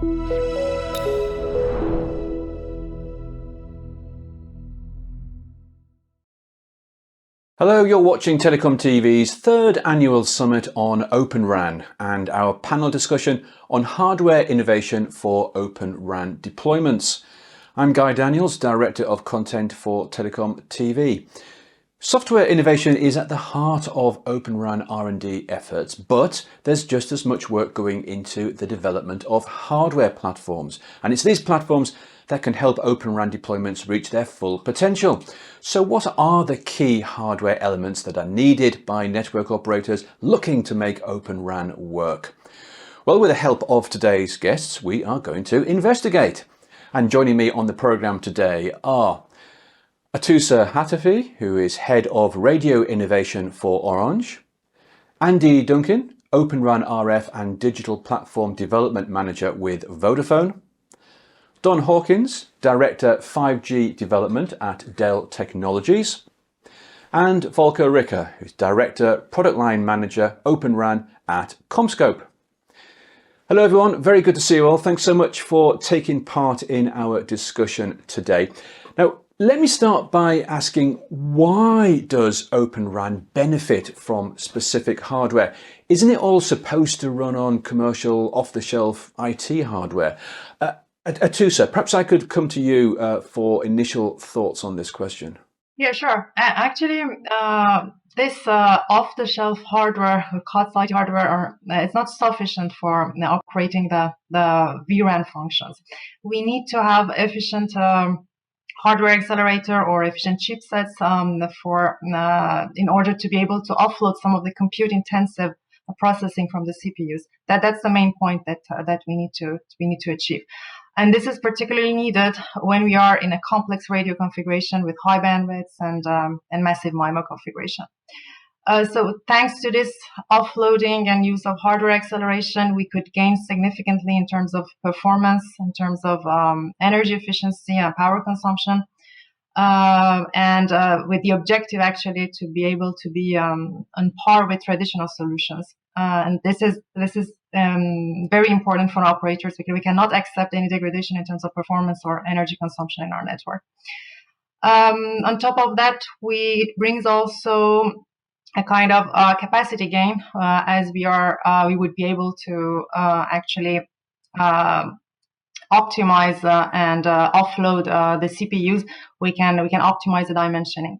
Hello, you're watching TelecomTV's third annual summit on Open RAN and our panel discussion on hardware innovation for Open RAN deployments. I'm Guy Daniels, Director of Content for TelecomTV. Software innovation is at the heart of Open RAN R&D efforts, but there's just as much work going into the development of hardware platforms, and it's these platforms that can help Open RAN deployments reach their full potential. So what are the key hardware elements that are needed by network operators looking to make Open RAN work? Well, with the help of today's guests, we are going to investigate. And joining me on the program today are Atoosa Hatefi, who is Head of Radio Innovation for Orange, Andy Dunkin, Open RAN RF and Digital Platform Development Manager with Vodafone, Don Hawkins, Director 5G Development at Dell Technologies, and Volker, who's Director Product Line Manager Open RAN at CommScope. Hello everyone, very good to see you all. Thanks so much for taking part in our discussion today. Now, let me start by asking, why does Open RAN benefit from specific hardware? Isn't it all supposed to run on commercial off-the-shelf IT hardware? Atoosa, perhaps I could come to you for initial thoughts on this question. Yeah, sure. Actually, this off-the-shelf hardware, COTS hardware, it's not sufficient for operating the vRAN functions. We need to have efficient hardware accelerator or efficient chipsets in order to be able to offload some of the compute-intensive processing from the CPUs. That's the main point that we need to achieve. And this is particularly needed when we are in a complex radio configuration with high bandwidths and massive MIMO configuration. So thanks to this offloading and use of hardware acceleration, we could gain significantly in terms of performance, in terms of energy efficiency and power consumption, and with the objective actually to be able to be on par with traditional solutions. And this is very important for operators because we cannot accept any degradation in terms of performance or energy consumption in our network. On top of that, it brings also a kind of capacity gain as we would be able to actually optimize and offload the CPUs. We can optimize the dimensioning.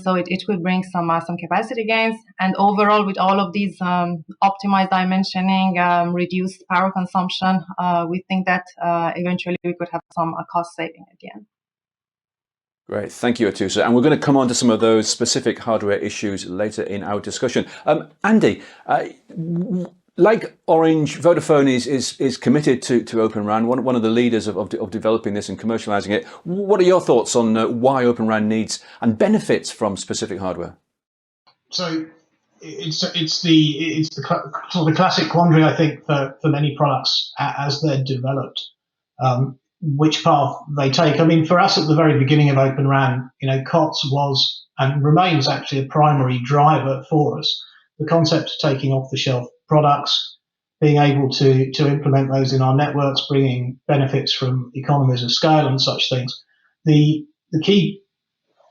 So it could bring some capacity gains, and overall with all of these optimized dimensioning, reduced power consumption, we think that eventually we could have some cost saving at the end. Great, thank you, Atoosa. And we're going to come on to some of those specific hardware issues later in our discussion. Andy, like Orange, Vodafone is committed to Open RAN, one of the leaders of developing this and commercializing it. What are your thoughts on why Open RAN needs and benefits from specific hardware? So it's the sort of classic quandary, I think, for many products as they're developed, which path they take. I mean, for us at the very beginning of Open RAN, COTS was and remains actually a primary driver for us. The concept of taking off-the-shelf products, being able to implement those in our networks, bringing benefits from economies of scale and such things. The key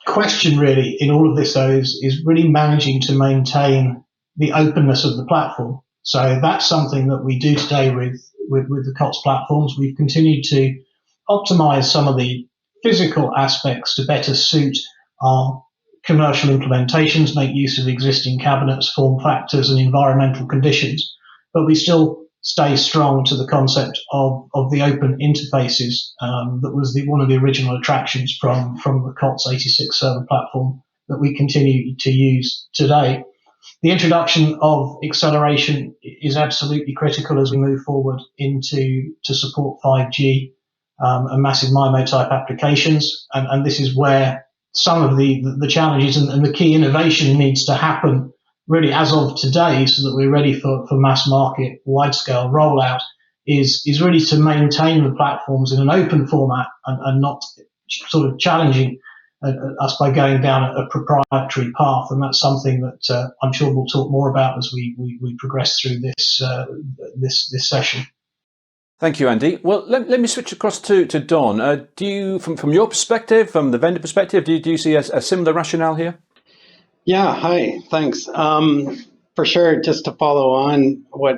question really in all of this though is really managing to maintain the openness of the platform. So that's something that we do today with the COTS platforms. We've continued to optimize some of the physical aspects to better suit our commercial implementations, make use of existing cabinets, form factors and environmental conditions, but we still stay strong to the concept of the open interfaces that was one of the original attractions from the COTS 86 server platform that we continue to use today. The introduction of acceleration is absolutely critical as we move forward to support 5G and massive MIMO type applications, and this is where some of the challenges and the key innovation needs to happen really as of today so that we're ready for mass market wide scale rollout is really to maintain the platforms in an open format and not sort of challenging us by going down a proprietary path. And that's something that I'm sure we'll talk more about as we progress through this session. Thank you, Andy. Well, let me switch across to Don. Do you, from your perspective, from the vendor perspective, do you see a similar rationale here? Yeah, hi, thanks. For sure, just to follow on what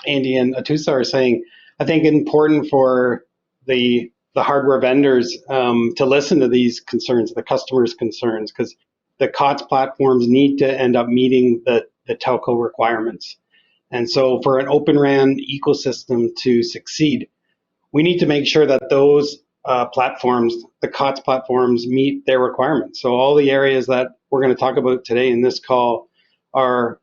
Andy and Atoosa are saying, I think it's important for the hardware vendors to listen to these concerns, the customers' concerns, because the COTS platforms need to end up meeting the telco requirements. And so for an Open RAN ecosystem to succeed, we need to make sure that those platforms, the COTS platforms, meet their requirements. So all the areas that we're going to talk about today in this call are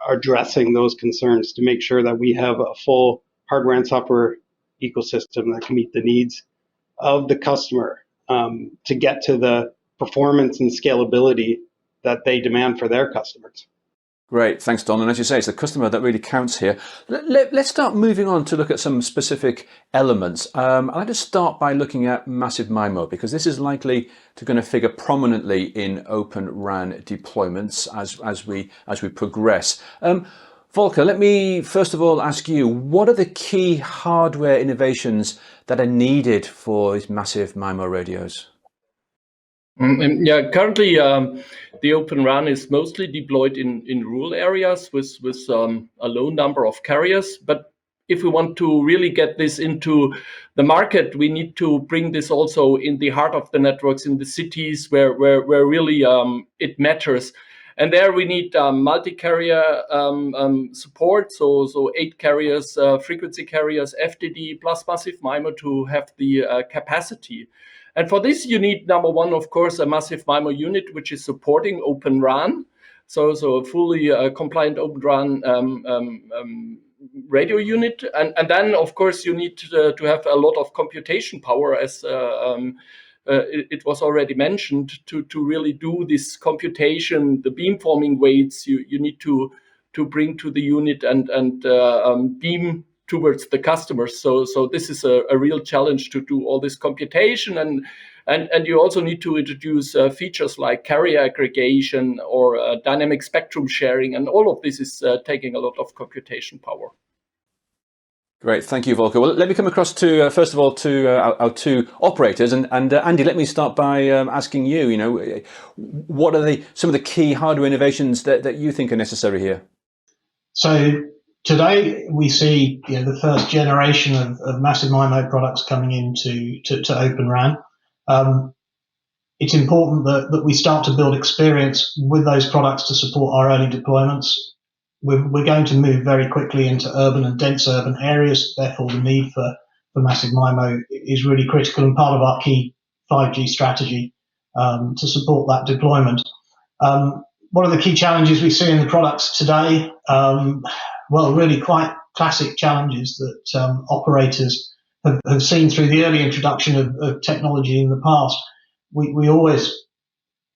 addressing those concerns to make sure that we have a full hardware and software ecosystem that can meet the needs of the customer to get to the performance and scalability that they demand for their customers. Great, thanks, Don. And as you say, it's the customer that really counts here. Let's start moving on to look at some specific elements. I'd like to start by looking at massive MIMO, because this is likely to going to figure prominently in Open RAN deployments as we progress. Volker, let me first of all ask you, what are the key hardware innovations that are needed for these massive MIMO radios? Yeah, currently the Open RAN is mostly deployed in rural areas with a low number of carriers. But if we want to really get this into the market, we need to bring this also in the heart of the networks in the cities where really it matters. And there we need multi-carrier support, so 8 carriers, frequency carriers, FDD plus massive MIMO to have the capacity. And for this, you need, number one, of course, a massive MIMO unit, which is supporting Open RAN. So a fully compliant Open RAN radio unit. And then, of course, you need to have a lot of computation power, as it was already mentioned, to really do this computation, the beamforming weights you need to bring to the unit and beam towards the customers. So this is a real challenge to do all this computation, and you also need to introduce features like carrier aggregation or dynamic spectrum sharing, and all of this is taking a lot of computation power. Great, thank you, Volker. Well, let me come across to first of all to our two operators, and Andy, let me start by asking you. You know, what are some of the key hardware innovations that you think are necessary here? So today we see the first generation of massive MIMO products coming into Open RAN. It's important that we start to build experience with those products to support our early deployments. We're going to move very quickly into urban and dense urban areas. Therefore, the need for massive MIMO is really critical and part of our key 5G strategy to support that deployment. What are the key challenges we see in the products today? Well, really quite classic challenges that operators have seen through the early introduction of technology in the past. We always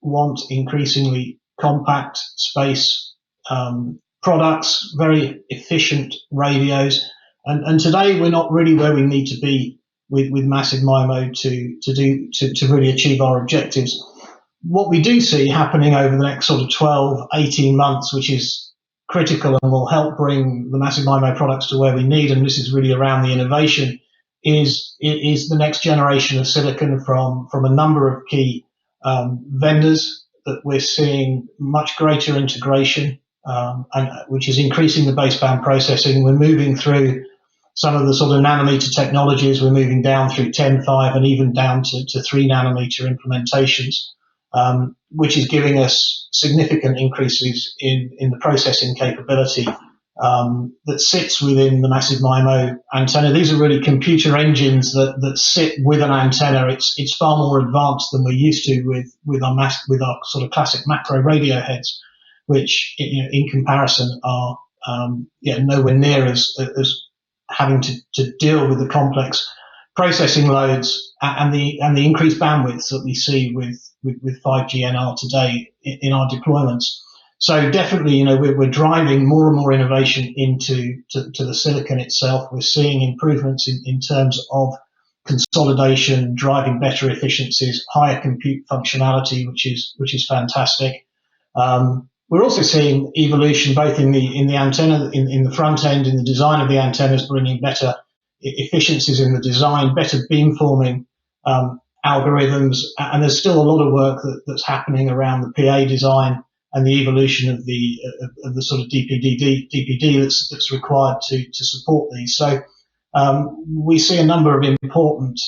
want increasingly compact space products, very efficient radios, and today we're not really where we need to be with massive MIMO to really achieve our objectives. What we do see happening over the next sort of 12, 18 months, which is critical and will help bring the massive MIMO products to where we need, and this is really around the innovation, is the next generation of silicon from a number of key vendors that we're seeing much greater integration, and which is increasing the baseband processing. We're moving through some of the sort of nanometer technologies. We're moving down through 10, 5, and even down to 3 nanometer implementations, which is giving us significant increases in the processing capability that sits within the massive MIMO antenna. These are really computer engines that sit with an antenna. It's far more advanced than we're used to with our sort of classic macro radio heads, which in comparison are nowhere near as having to deal with the complex processing loads and the increased bandwidths that we see with 5G NR today in our deployments. So definitely, we're driving more and more innovation into the silicon itself. We're seeing improvements in terms of consolidation, driving better efficiencies, higher compute functionality, which is fantastic. We're also seeing evolution both in the antenna, in the front end, in the design of the antennas, bringing better efficiencies in the design, better beamforming algorithms, and there's still a lot of work that's happening around the PA design and the evolution of the sort of DPD that's required to support these. So we see a number of important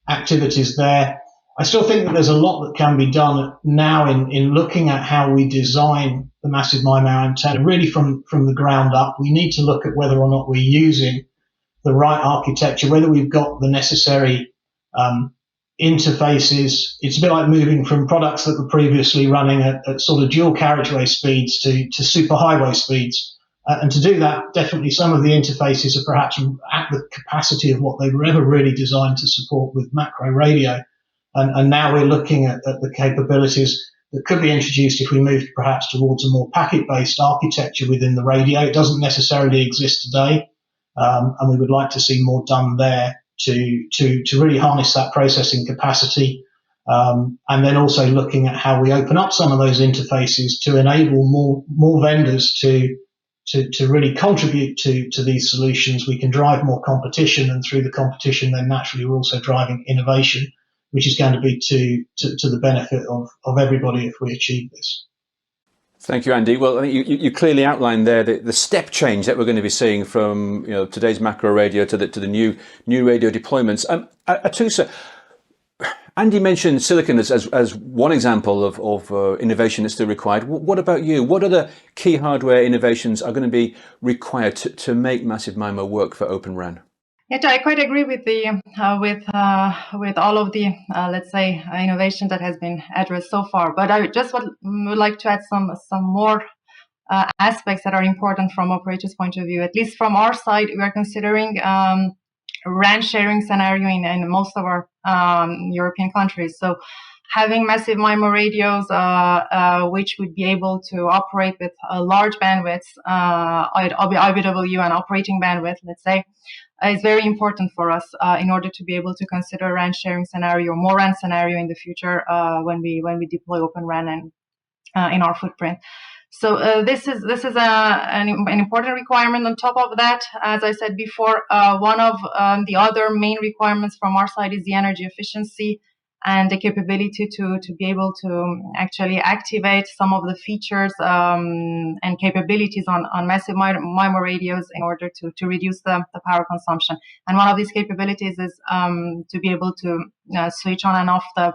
activities there. I still think that there's a lot that can be done now in looking at how we design the massive MIMO antenna, really from the ground up. We need to look at whether or not we're using the right architecture, whether we've got the necessary interfaces. It's a bit like moving from products that were previously running at sort of dual carriageway speeds to superhighway speeds. And to do that, definitely some of the interfaces are perhaps at the capacity of what they were ever really designed to support with macro radio. And now we're looking at the capabilities that could be introduced if we moved perhaps towards a more packet-based architecture within the radio. It doesn't necessarily exist today, and we would like to see more done there to really harness that processing capacity, and then also looking at how we open up some of those interfaces to enable more vendors to really contribute to these solutions. We can drive more competition, and through the competition, then naturally we're also driving innovation, which is going to be to the benefit of everybody if we achieve this. Thank you, Andy. Well, I think you clearly outlined there the step change that we're going to be seeing from today's macro radio to the new radio deployments. Atoosa, Andy mentioned silicon as one example of innovation that's still required. What about you? What other key hardware innovations are going to be required to make massive MIMO work for Open RAN? Yeah, I quite agree with with all of the let's say innovation that has been addressed so far. But I just would like to add some more aspects that are important from operators' point of view. At least from our side, we are considering RAN sharing scenario in most of our European countries. So having massive MIMO radios, which would be able to operate with large bandwidths, IBW and operating bandwidth, let's say, is very important for us in order to be able to consider RAN sharing scenario, more RAN scenario in the future when we deploy Open RAN and in our footprint. So this is an important requirement. On top of that, as I said before, one of the other main requirements from our side is the energy efficiency and the capability to be able to actually activate some of the features and capabilities on massive MIMO radios in order to reduce the power consumption. And one of these capabilities is to be able to switch on and off the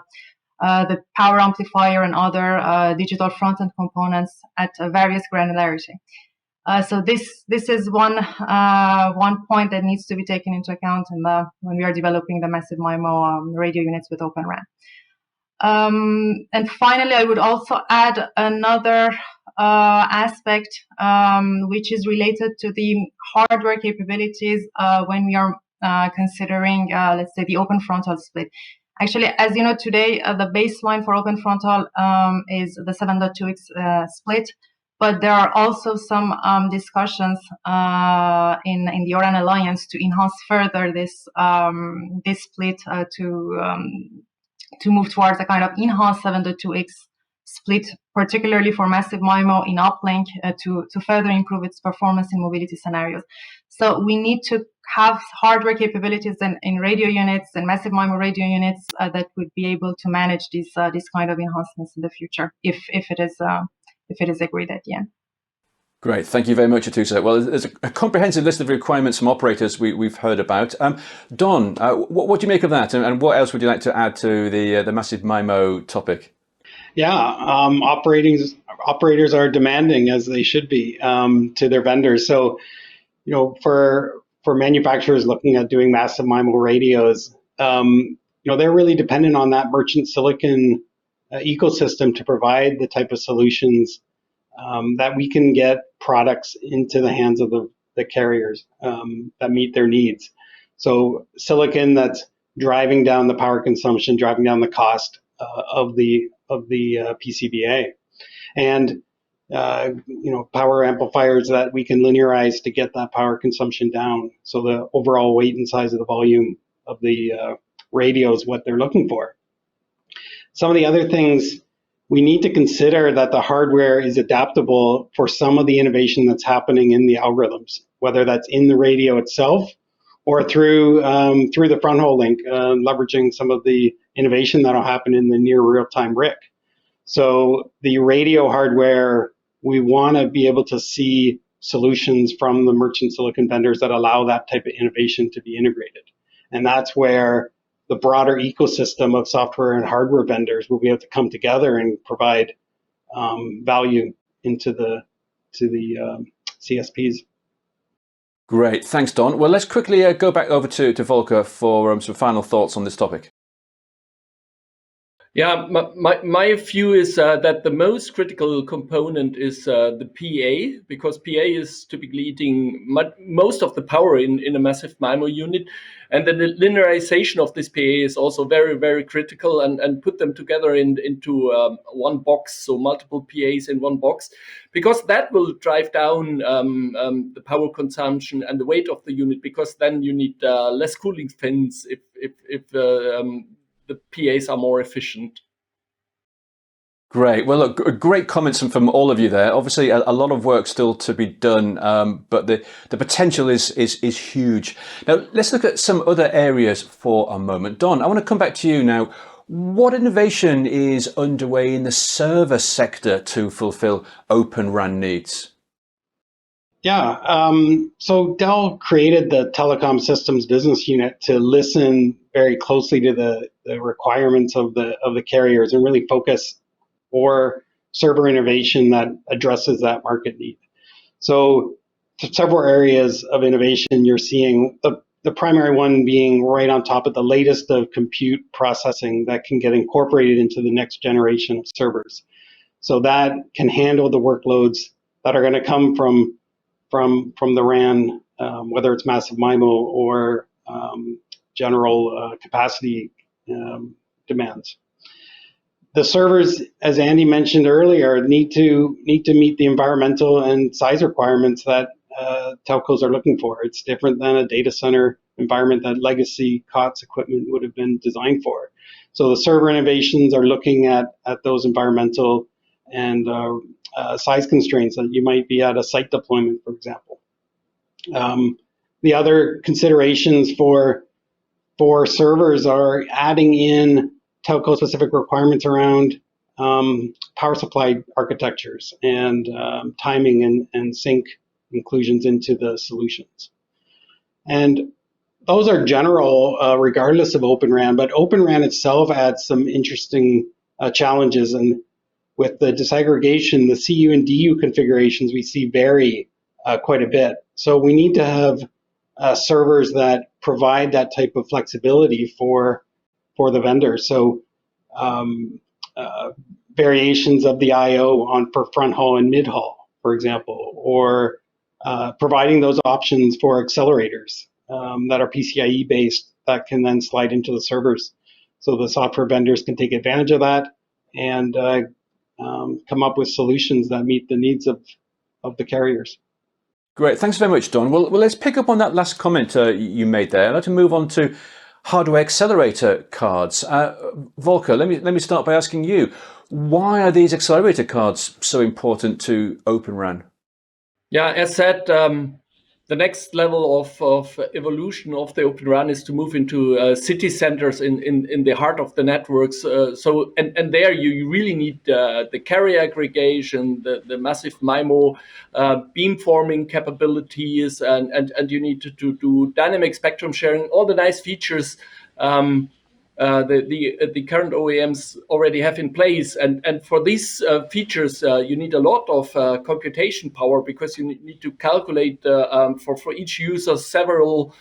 power amplifier and other digital front-end components at various granularity. So this is one point that needs to be taken into account when we are developing the massive MIMO radio units with Open RAN. And finally, I would also add another aspect which is related to the hardware capabilities when we are considering, let's say, the open frontal split. Actually, as you know, today the baseline for open frontal is the 7.2x split. But there are also some discussions in the ORAN Alliance to enhance further this split to move towards a kind of enhanced 7.2x split, particularly for massive MIMO in uplink to further improve its performance in mobility scenarios. So we need to have hardware capabilities in radio units and massive MIMO radio units that would be able to manage these kind of enhancements in the future if it is agreed at the end. Great, thank you very much, Atoosa. Well, there's a comprehensive list of requirements from operators we've heard about. Don, what do you make of that, and what else would you like to add to the massive MIMO topic? Yeah, operators are demanding, as they should be, to their vendors. So, for manufacturers looking at doing massive MIMO radios, they're really dependent on that merchant silicon ecosystem to provide the type of solutions that we can get products into the hands of the carriers that meet their needs. So silicon that's driving down the power consumption, driving down the cost of the PCBA, and power amplifiers that we can linearize to get that power consumption down. So the overall weight and size of the volume of the radio is what they're looking for. Some of the other things, we need to consider that the hardware is adaptable for some of the innovation that's happening in the algorithms, whether that's in the radio itself or through the front hole link, leveraging some of the innovation that'll happen in the near real-time RIC. So the radio hardware, we want to be able to see solutions from the merchant silicon vendors that allow that type of innovation to be integrated. And that's where the broader ecosystem of software and hardware vendors will be able to come together and provide value into the CSPs. Great, thanks, Don. Well, let's quickly go back over to Volker for some final thoughts on this topic. Yeah, my view is that the most critical component is the PA, because PA is typically eating most of the power in a massive MIMO unit. And the linearization of this PA is also very, very critical, and put them together into one box, so multiple PAs in one box, because that will drive down the power consumption and the weight of the unit, because then you need less cooling fins if the PAs are more efficient. Great. Well, look, great comments from all of you there. Obviously, a lot of work still to be done, but the potential is huge. Now, let's look at some other areas for a moment. Don, I want to come back to you now. What innovation is underway in the server sector to fulfill Open RAN needs? Yeah, so Dell created the Telecom Systems business unit to listen very closely to the requirements of the carriers and really focus for server innovation that addresses that market need. So several areas of innovation you're seeing, the primary one being right on top of the latest of compute processing that can get incorporated into the next generation of servers. So that can handle the workloads that are going to come from the RAN, whether it's massive MIMO or general capacity demands. The servers, as Andy mentioned earlier, need to meet the environmental and size requirements that telcos are looking for. It's different than a data center environment that legacy COTS equipment would have been designed for. So the server innovations are looking at those environmental and size constraints that you might be at a site deployment, for example. The other considerations for servers are adding in telco-specific requirements around power supply architectures and timing and sync inclusions into the solutions. And those are general regardless of Open RAN, but Open RAN itself adds some interesting challenges. And with the disaggregation, the CU and DU configurations we see vary quite a bit. So we need to have servers that provide that type of flexibility for the vendors. So variations of the I/O for front haul and mid haul, for example, or providing those options for accelerators that are PCIe based that can then slide into the servers. So the software vendors can take advantage of that and come up with solutions that meet the needs of the carriers. Great, thanks very much, Don. Well, let's pick up on that last comment you made there. I'd like to move on to hardware accelerator cards. Volker, let me start by asking you, why are these accelerator cards so important to Open RAN? Yeah, as said, the next level of evolution of the Open RAN is to move into city centers in the heart of the networks. And there you really need the carrier aggregation, the massive MIMO beamforming capabilities, and you need to do dynamic spectrum sharing, all the nice features the current OEMs already have in place. And for these features, you need a lot of computation power, because you need to calculate for each user several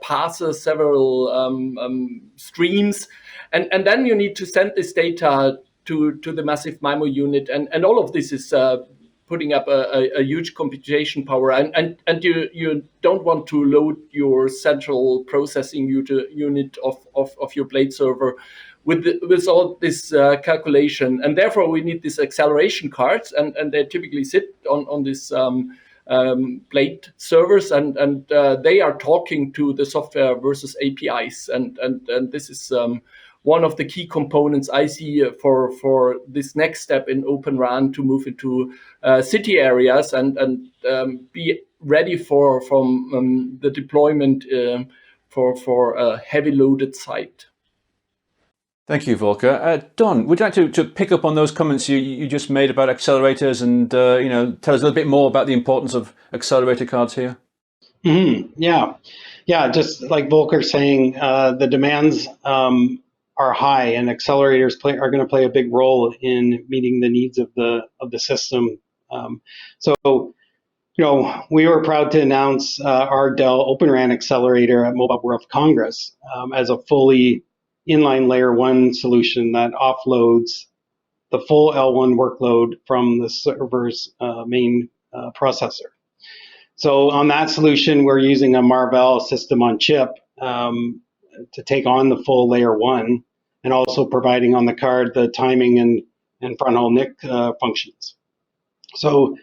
passes, several streams. And then you need to send this data to the massive MIMO unit. And all of this is putting up a huge computation power, and you don't want to load your central processing unit of your blade server with all this calculation, and therefore we need these acceleration cards, and they typically sit on this blade servers, and they are talking to the software versus APIs, and this is one of the key components I see for this next step in Open RAN to move into city areas and be ready for the deployment for a heavy loaded site. Thank you, Volker. Don, would you like to pick up on those comments you just made about accelerators and tell us a little bit more about the importance of accelerator cards here? Yeah. Just like Volker saying, the demands are high, and accelerators are going to play a big role in meeting the needs of the system. So we were proud to announce our Dell OpenRAN accelerator at Mobile World Congress as a fully inline layer 1 solution that offloads the full L1 workload from the server's main processor. So on that solution, we're using a Marvell system on chip to take on the full layer 1, and also providing on the card the timing and front haul NIC functions. So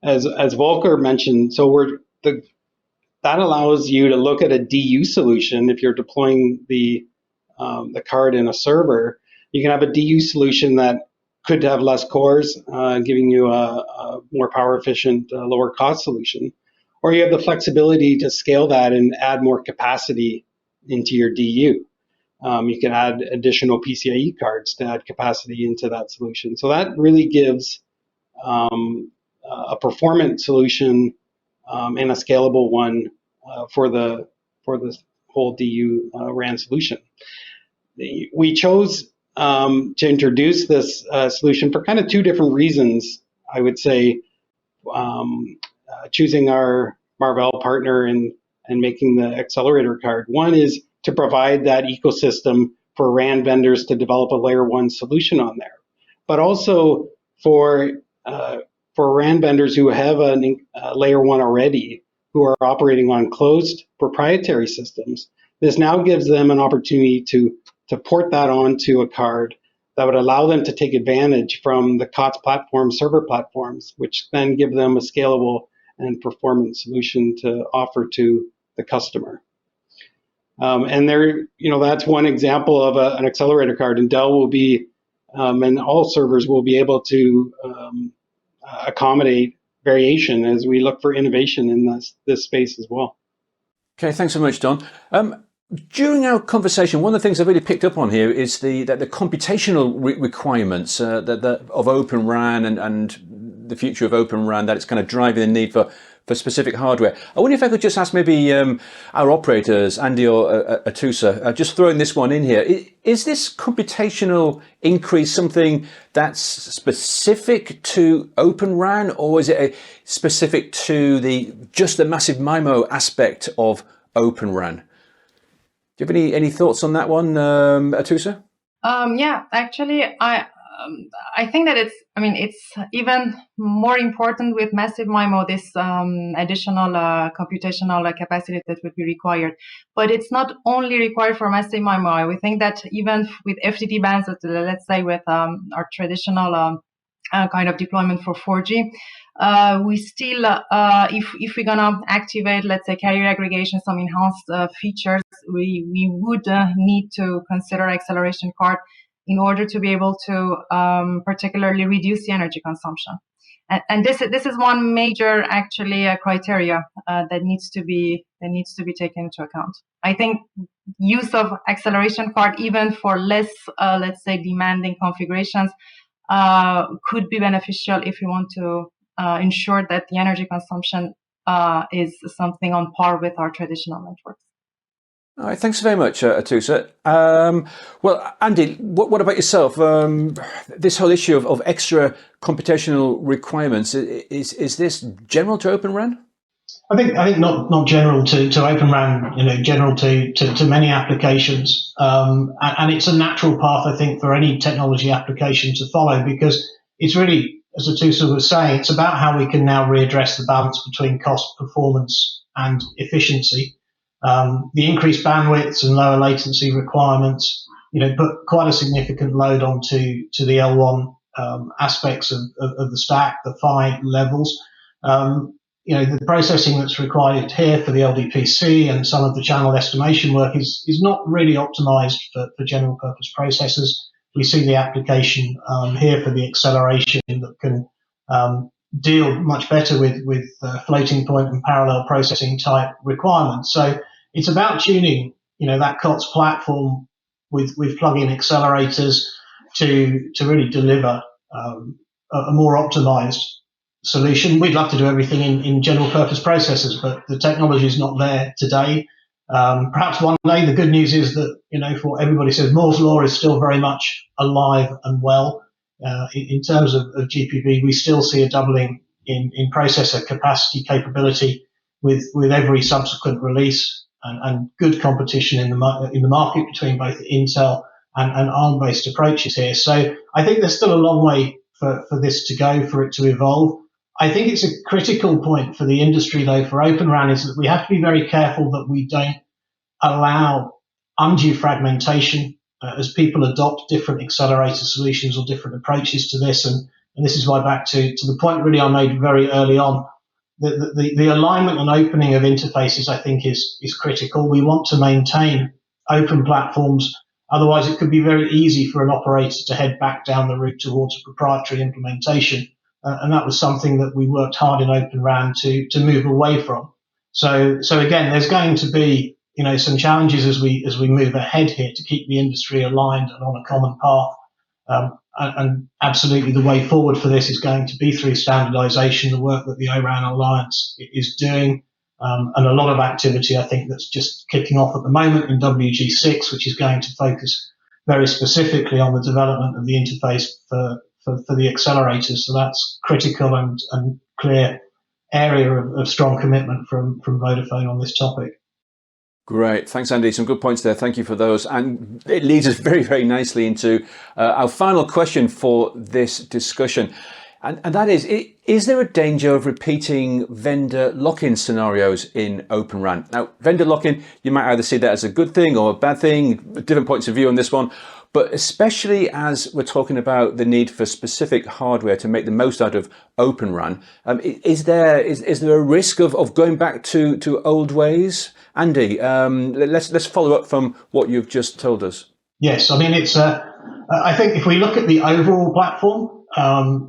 as Volker mentioned, that allows you to look at a DU solution. If you're deploying the card in a server, you can have a DU solution that could have less cores, giving you a more power efficient, lower cost solution. Or you have the flexibility to scale that and add more capacity into your DU. You can add additional PCIe cards to add capacity into that solution. So that really gives a performant solution and a scalable one for the whole DU RAN solution. We chose to introduce this solution for kind of two different reasons, I would say. Choosing our Marvell partner and making the accelerator card. One is to provide that ecosystem for RAN vendors to develop a layer 1 solution on there, but also for RAN vendors who have a layer 1 already, who are operating on closed proprietary systems. This now gives them an opportunity to port that onto a card that would allow them to take advantage from the COTS platform server platforms, which then give them a scalable and performance solution to offer to the customer. And that's one example of an accelerator card, and Dell will be, and all servers will be able to accommodate variation as we look for innovation in this space as well. Okay, thanks so much, Don. During our conversation, one of the things I've really picked up on here is the computational requirements of Open RAN and the future of Open RAN, that it's kind of driving the need for specific hardware. I wonder if I could just ask maybe our operators, Andy or Atoosa, just throwing this one in here. Is this computational increase something that's specific to Open RAN, or is it specific to just the massive MIMO aspect of Open RAN? Do you have any thoughts on that one, Atoosa? Yeah, actually, I think that it's even more important with massive MIMO, this additional computational capacity that would be required. But it's not only required for massive MIMO. We think that even with FTD bands, let's say with our traditional kind of deployment for 4G, we still, if we're gonna activate, let's say, carrier aggregation, some enhanced features, we would need to consider acceleration card in order to be able to particularly reduce the energy consumption. And this is one major actually criteria that needs to be taken into account. I think use of acceleration card even for less let's say demanding configurations could be beneficial if you want to ensure that the energy consumption is something on par with our traditional networks. All right, thanks very much, Atoosa. Well, Andy, what about yourself? This whole issue of extra computational requirements, is this general to Open RAN? I think not general to Open RAN, general to many applications, and it's a natural path, I think, for any technology application to follow, because it's really, as Atoosa was saying, it's about how we can now readdress the balance between cost, performance, and efficiency. The increased bandwidths and lower latency requirements, put quite a significant load onto the L1 aspects of the stack, the PHY levels. The processing that's required here for the LDPC and some of the channel estimation work is not really optimized for general purpose processors. We see the application here for the acceleration that can deal much better with floating point and parallel processing type requirements. So it's about tuning, that COTS platform with plug-in accelerators to really deliver a more optimized solution. We'd love to do everything in general purpose processors, but the technology is not there today. Perhaps one day. The good news is that, for what everybody says, Moore's law is still very much alive and well. In terms of GPV, we still see a doubling in processor capacity capability with every subsequent release, and good competition in the market between both Intel and ARM-based approaches here. So I think there's still a long way for this to go, for it to evolve. I think it's a critical point for the industry, though, for Open RAN, is that we have to be very careful that we don't allow undue fragmentation as people adopt different accelerator solutions or different approaches to this. And this is why, back to the point really I made very early on, the alignment and opening of interfaces, I think, is critical. We want to maintain open platforms. Otherwise, it could be very easy for an operator to head back down the route towards a proprietary implementation. And that was something that we worked hard in Open RAN to move away from. So again, there's going to be some challenges as we move ahead here to keep the industry aligned and on a common path. And absolutely, the way forward for this is going to be through standardization, the work that the ORAN Alliance is doing, and a lot of activity, I think, that's just kicking off at the moment in WG6, which is going to focus very specifically on the development of the interface for the accelerators. So that's critical and clear area of strong commitment from Vodafone on this topic. Great, thanks Andy, some good points there, thank you for those, and it leads us very, very nicely into our final question for this discussion, and that is there a danger of repeating vendor lock-in scenarios in Open RAN? Now, vendor lock-in, you might either see that as a good thing or a bad thing, different points of view on this one, but especially as we're talking about the need for specific hardware to make the most out of Open RAN, is there a risk of going back to old ways? Andy, let's follow up from what you've just told us. Yes, I mean, I think if we look at the overall platform,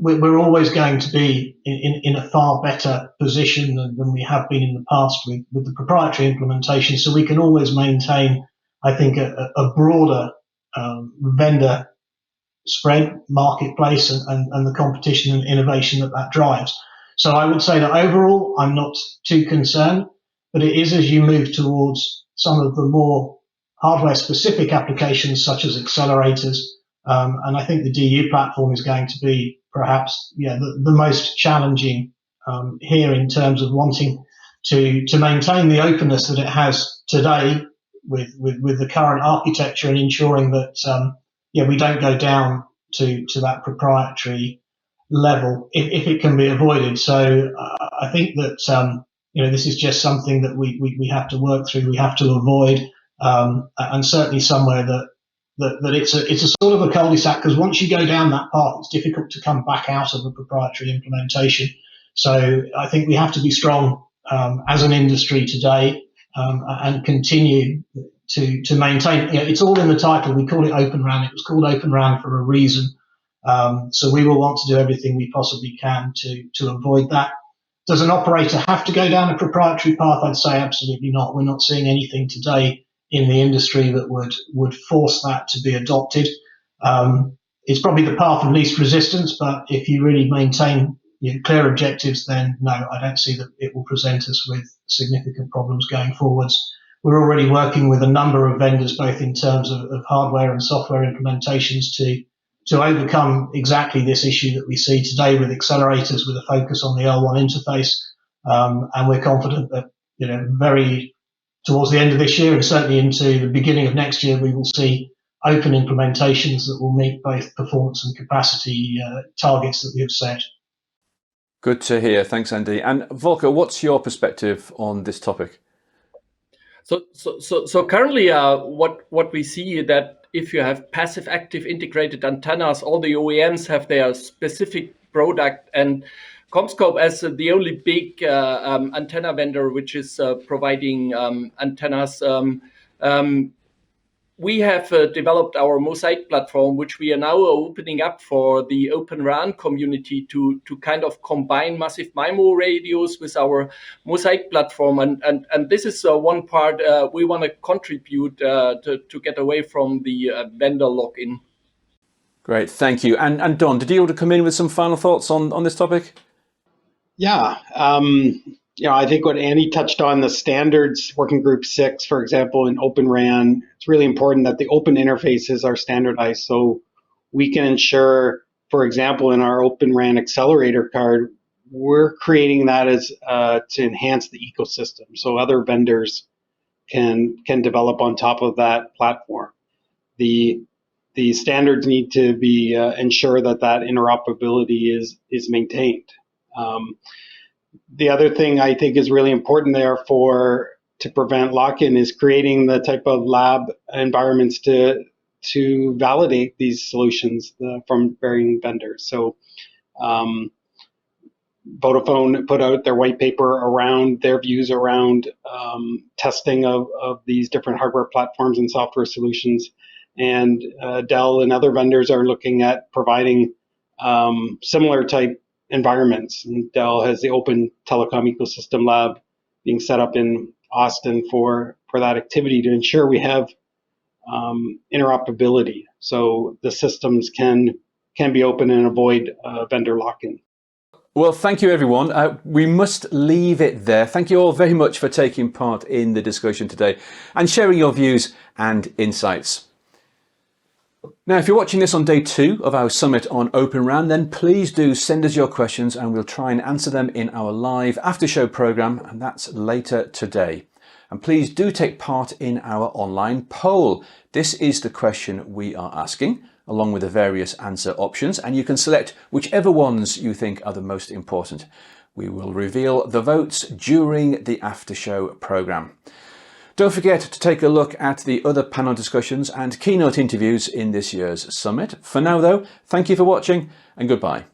we're always going to be in a far better position than we have been in the past with the proprietary implementation. So we can always maintain, I think, a broader vendor spread, marketplace, and the competition and innovation that drives. So I would say that overall, I'm not too concerned, but it is as you move towards some of the more hardware-specific applications, such as accelerators, and I think the DU platform is going to be perhaps the most challenging here in terms of wanting to maintain the openness that it has today with the current architecture, and ensuring that we don't go down to that proprietary level if it can be avoided. So I think that this is just something that we have to work through, we have to avoid, and certainly somewhere that it's a sort of a cul-de-sac, because once you go down that path, it's difficult to come back out of a proprietary implementation. So I think we have to be strong as an industry today, and continue to maintain. It's all in the title. We call it Open RAN. It was called Open RAN for a reason. So we will want to do everything we possibly can to avoid that. Does an operator have to go down a proprietary path? I'd say absolutely not. We're not seeing anything today in the industry that would force that to be adopted. It's probably the path of least resistance, but if you really maintain clear objectives, then no, I don't see that it will present us with significant problems going forwards. We're already working with a number of vendors, both in terms of hardware and software implementations, to overcome exactly this issue that we see today with accelerators, with a focus on the L1 interface. And we're confident that, very towards the end of this year and certainly into the beginning of next year, we will see open implementations that will meet both performance and capacity targets that we have set. Good to hear. Thanks, Andy. And Volker, what's your perspective on this topic? So currently, what we see that if you have passive active integrated antennas, all the OEMs have their specific product, and CommScope, as the only big antenna vendor which is providing antennas, we have developed our Mosaic platform, which we are now opening up for the OpenRAN community to kind of combine massive MIMO radios with our Mosaic platform. And this is one part we want to contribute to get away from the vendor lock-in. Great, thank you. And Don, did you want to come in with some final thoughts on this topic? Yeah, I think what Andy touched on, the standards, Working Group 6, for example, in Open RAN, it's really important that the open interfaces are standardized so we can ensure, for example, in our Open RAN accelerator card, we're creating that as to enhance the ecosystem so other vendors can develop on top of that platform. The standards need to be ensure that interoperability is maintained. The other thing I think is really important there to prevent lock-in is creating the type of lab environments to validate these solutions from varying vendors. So Vodafone put out their white paper around their views around testing of these different hardware platforms and software solutions. And Dell and other vendors are looking at providing similar type environments. And Dell has the Open Telecom Ecosystem Lab being set up in Austin for that activity to ensure we have interoperability, so the systems can be open and avoid vendor lock-in. Well, thank you, everyone. We must leave it there. Thank you all very much for taking part in the discussion today and sharing your views and insights. Now, if you're watching this on day 2 of our summit on Open RAN, then please do send us your questions and we'll try and answer them in our live after show program, and that's later today. And please do take part in our online poll. This is the question we are asking, along with the various answer options, and you can select whichever ones you think are the most important. We will reveal the votes during the after show program. Don't forget to take a look at the other panel discussions and keynote interviews in this year's summit. For now though, thank you for watching and goodbye.